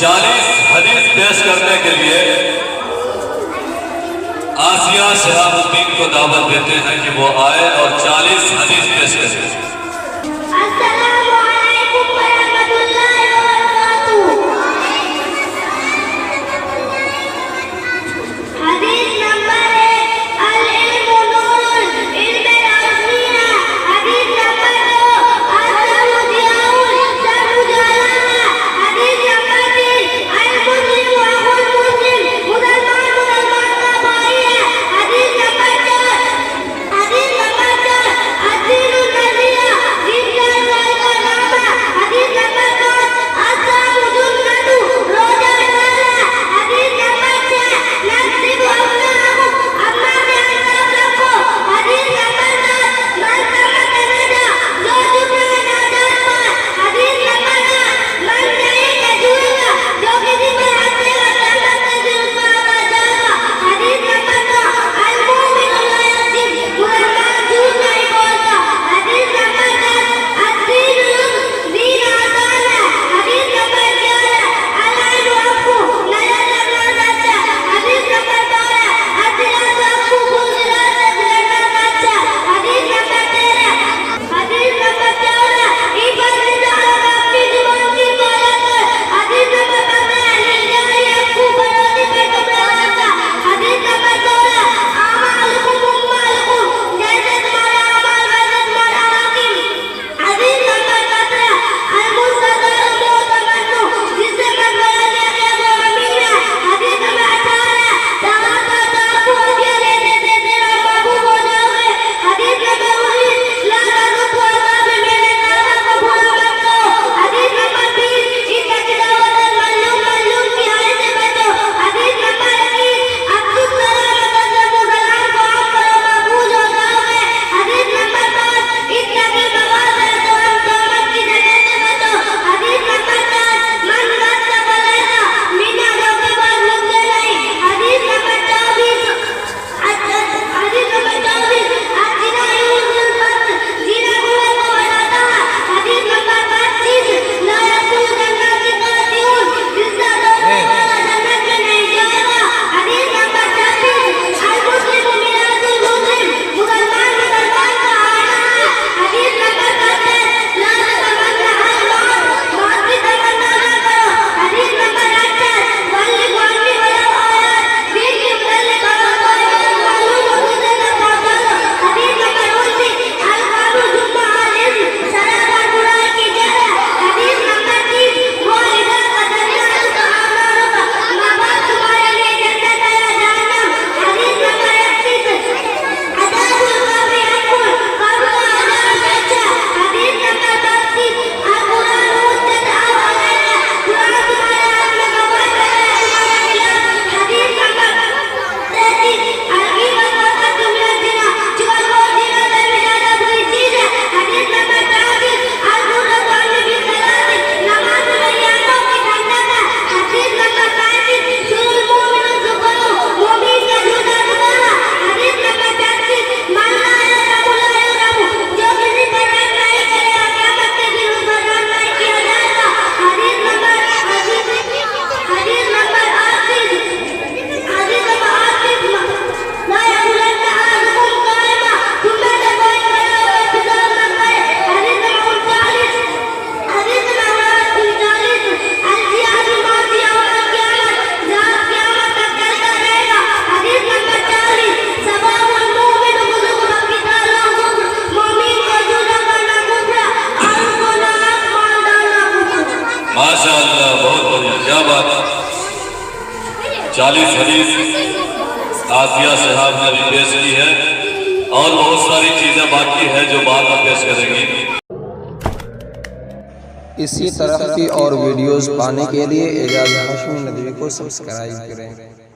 40 हदीस पेश करने के लिए आसिया शहाबुद्दीन को दावत देते हैं कि वो आए और 40 हदीस पेश करें। माशाअल्लाह, बहुत बढ़िया, क्या बात है। 40 हदीस आसिया शहाब ने भी पेश की है और बहुत सारी चीजें बाकी है जो बाद में पेश करेंगी। इसी तरह की और वीडियोस पाने के लिए एजाज हाशमी नदवी को सब्सक्राइब करें।